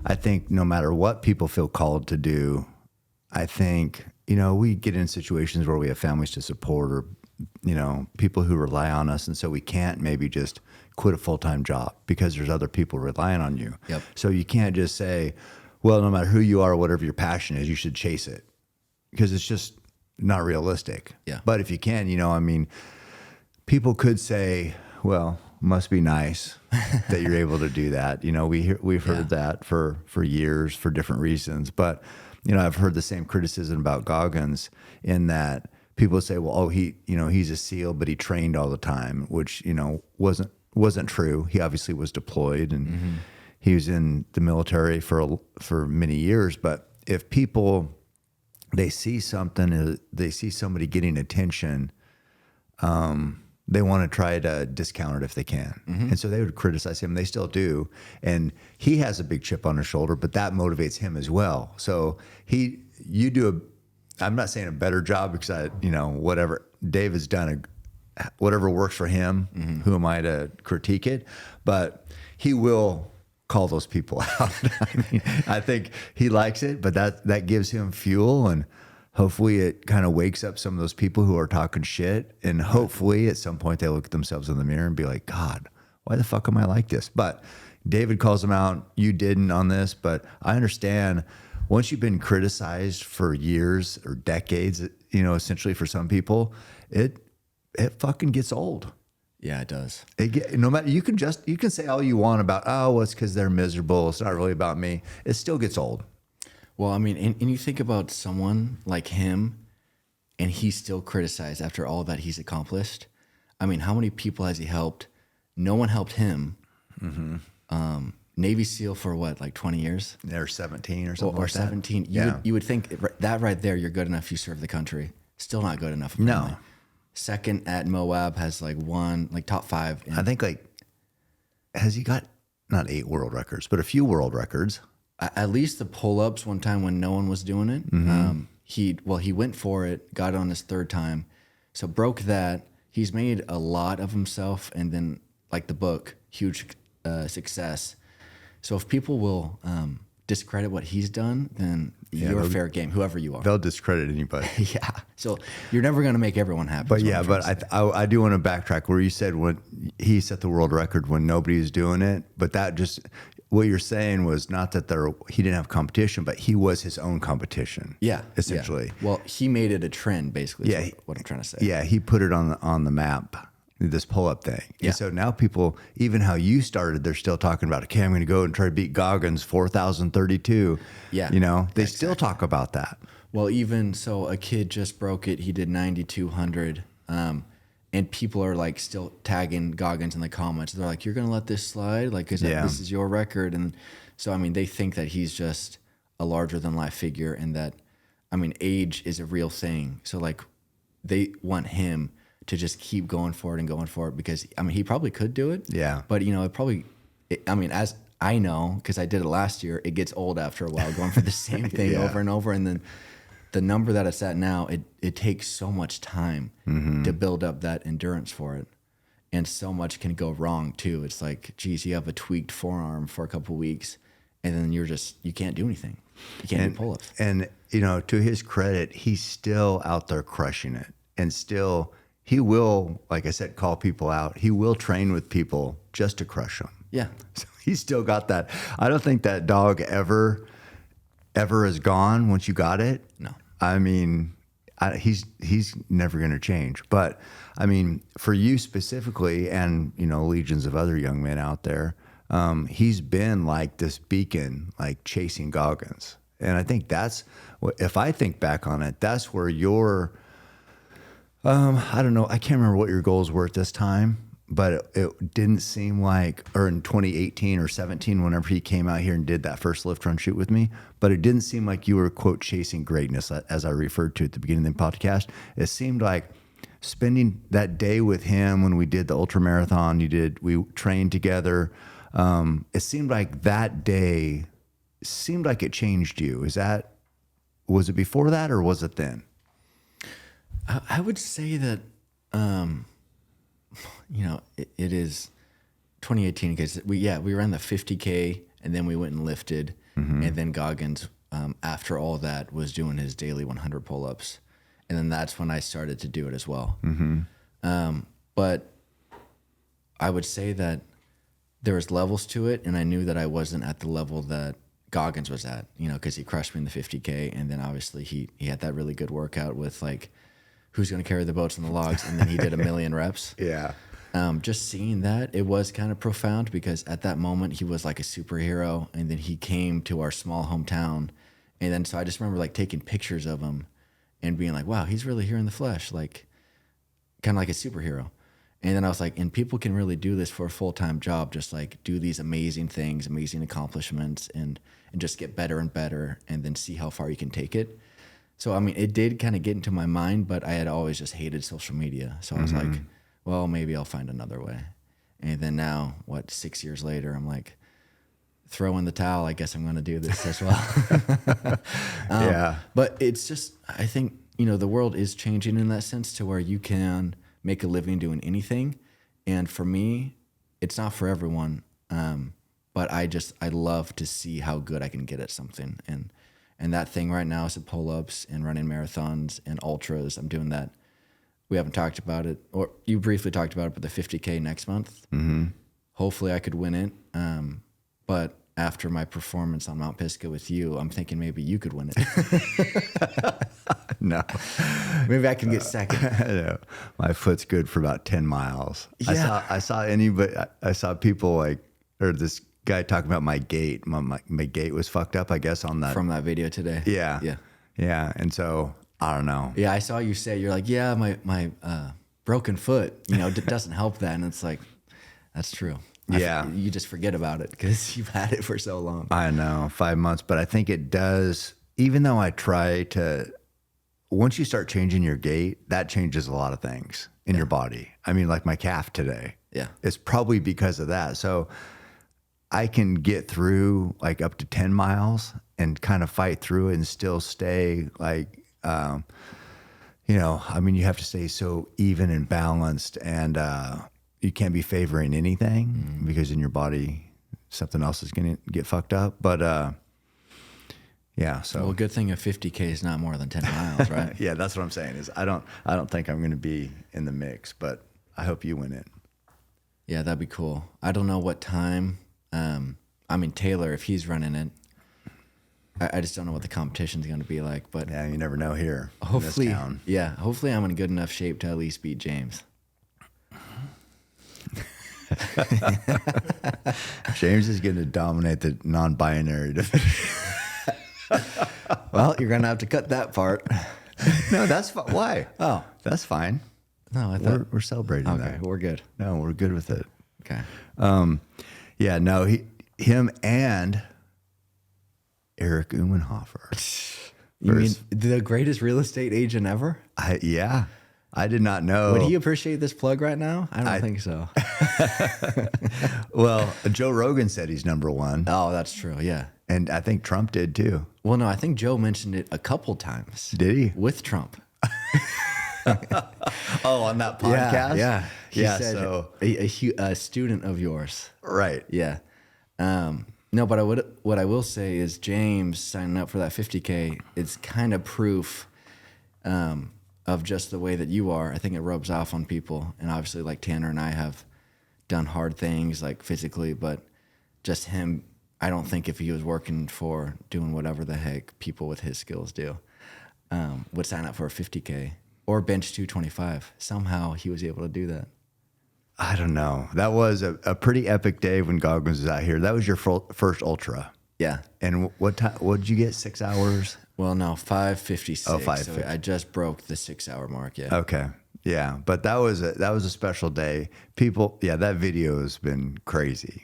I think no matter what people feel called to do, I think, you know, we get in situations where we have families to support or, you know, people who rely on us. And so we can't maybe just quit a full-time job because there's other people relying on you. Yep. So you can't just say, well, no matter who you are, whatever your passion is, you should chase it, because it's just not realistic. Yeah. But if you can, you know, I mean, people could say, well, must be nice that you're able to do that. You know, we've heard that for years for different reasons. But, you know, I've heard the same criticism about Goggins in that people say, well, oh, he's a SEAL, but he trained all the time, which, you know, wasn't true. He obviously was deployed and he was in the military for many years. But if people, they see something, they see somebody getting attention, they want to try to discount it if they can. And so they would criticize him. They still do. And he has a big chip on his shoulder, but that motivates him as well. So you do I'm not saying a better job, because whatever Dave has done, whatever works for him, who am I to critique it? But he will call those people out. I mean, I think he likes it, but that gives him fuel, and hopefully it kind of wakes up some of those people who are talking shit, and hopefully at some point they look at themselves in the mirror and be like, God, why the fuck am I like this? But David calls them out. You didn't on this, but I understand once you've been criticized for years or decades, you know, essentially for some people, it fucking gets old. Yeah, it does. No matter, you can say all you want about, oh, well, it's because they're miserable, it's not really about me. It still gets old. Well, I mean, and you think about someone like him, and he's still criticized after all that he's accomplished. I mean, how many people has he helped? No one helped him. Navy SEAL for what, like 20 years? They're 17 or something like 17. that. You would think that right there, you're good enough, you serve the country. Still not good enough. Apparently. No. Second at Moab has top 5. I think has he got not 8 world records, but a few world records? At least the pull-ups one time when no one was doing it. He went for it, got it on his 3rd time. So broke that. He's made a lot of himself, and then like the book, huge success. So if people will discredit what he's done, then you're fair game, whoever you are. They'll discredit anybody. Yeah. So you're never going to make everyone happy. But yeah, I do want to backtrack where you said when he set the world record when nobody's doing it. But that just, what you're saying was not that he didn't have competition, but he was his own competition. Yeah. Essentially. Yeah. Well, he made it a trend, basically. Yeah. What I'm trying to say. Yeah. He put it on the map, this pull-up thing. Yeah. And so now people, even how you started, they're still talking about, okay, I'm going to go and try to beat Goggins 4,032. Yeah. You know, they still talk about that. Well, even so, a kid just broke it. He did 9,200. And people are like still tagging Goggins in the comments. They're like, you're going to let this slide? Like, this is your record. And so, I mean, they think that he's just a larger than life figure, and that, I mean, age is a real thing. So like they want him to just keep going for it because, I mean, he probably could do it. Yeah. But, you know, as I know, because I did it last year, it gets old after a while going for the same thing over and over. And then the number that it's at now, it takes so much time to build up that endurance for it. And so much can go wrong too. It's like, geez, you have a tweaked forearm for a couple of weeks, and then you can't do anything. You can't do pull-ups. And, you know, to his credit, he's still out there crushing it. And still, he will, like I said, call people out. He will train with people just to crush them. Yeah. So he's still got that. I don't think that dog ever is gone once you got it. No. I mean, he's never going to change. But I mean, for you specifically, and you know, legions of other young men out there, he's been like this beacon, like chasing Goggins. And I think that's what, if I think back on it, that's where your, I don't know, I can't remember what your goals were at this time, but it didn't seem like, or in 2018 or 17, whenever he came out here and did that first lift run shoot with me, but it didn't seem like you were, quote, chasing greatness, as I referred to at the beginning of the podcast. It seemed like spending that day with him when we did the ultra marathon, we trained together. It seemed like that day seemed like it changed you. Was it before that or was it then? I would say that, you know, it is 2018 because we ran the 50K and then we went and lifted, and then Goggins, after all that, was doing his daily 100 pull-ups, and then that's when I started to do it as well. But I would say that there was levels to it, and I knew that I wasn't at the level that Goggins was at, you know, because he crushed me in the 50K, and then obviously he had that really good workout with like who's going to carry the boats and the logs, and then he did 1,000,000 reps. Yeah. Just seeing that, it was kind of profound, because at that moment he was like a superhero, and then he came to our small hometown, and then so I just remember like taking pictures of him and being like, wow, he's really here in the flesh, like kind of like a superhero. And then I was like, and people can really do this for a full-time job, just like do these amazing things, amazing accomplishments, and just get better and better, and then see how far you can take it. So, I mean, it did kind of get into my mind, but I had always just hated social media. So I was like, well, maybe I'll find another way. And then now, 6 years later, I'm like, throw in the towel. I guess I'm going to do this as well. Yeah. But it's just, I think, you know, the world is changing in that sense to where you can make a living doing anything. And for me, it's not for everyone. But I love to see how good I can get at something. And that thing right now is the pull-ups and running marathons and ultras. I'm doing that. We haven't talked about it, or you briefly talked about it, but the 50K next month. Hopefully I could win it. But after my performance on Mount Pisgah with you, I'm thinking maybe you could win it. No. Maybe I can get second. No. My foot's good for about 10 miles. Yeah. I saw people like, or this guy talking about my gait. My gait was fucked up, I guess, on that. From that video today. Yeah. Yeah. Yeah. And so I don't know. Yeah, I saw you say, you're like, yeah, my broken foot, you know, doesn't help that. And it's like, that's true. Yeah. You just forget about it because you've had it for so long. I know, 5 months, but I think it does, even though I try to, once you start changing your gait, that changes a lot of things in your body. I mean, like my calf today. Yeah. It's probably because of that. So I can get through like up to 10 miles and kind of fight through it and still stay like, you know, I mean, you have to stay so even and balanced, and you can't be favoring anything because in your body, something else is going to get fucked up. But yeah, so. Well, good thing a 50K is not more than 10 miles, right? Yeah, that's what I'm saying is I don't think I'm going to be in the mix, but I hope you win it. Yeah, that'd be cool. I don't know what time. I mean, Taylor, if he's running it, I just don't know what the competition's going to be like. But yeah, you never know here. Hopefully, in this town. Yeah, hopefully I'm in good enough shape to at least beat James. James is going to dominate the non-binary division. Well, you're going to have to cut that part. No, that's fine. Why? Oh, That's fine. no, I thought. We're celebrating Okay, that. we're good. No, we're good with it. Okay. Yeah, no, him and Eric Umenhofer. You mean the greatest real estate agent ever? Yeah, I did not know. Would he appreciate this plug right now? I don't think so. Well, Joe Rogan said he's number one. Oh, that's true. Yeah. And I think Trump did too. Well, no, I think Joe mentioned it a couple times. Did he? With Trump. Oh, on that podcast? Yeah. He Yeah, said so. a student of yours. Right. Yeah. No, but what I will say is James signing up for that 50K is kind of proof of just the way that you are. I think it rubs off on people. And obviously, like Tanner and I have done hard things, like physically, but just him, I don't think if he was working for doing whatever the heck people with his skills do, would sign up for a 50K or bench 225. Somehow he was able to do that. I don't know. That was a pretty epic day when Goggins was out here. That was your first ultra. Yeah. And what time? What did you get? 6 hours? Well, no, 5:56. Oh, 5:50. So I just broke the 6 hour mark. Yeah. Okay. Yeah, but that was a special day. People, yeah, that video has been crazy.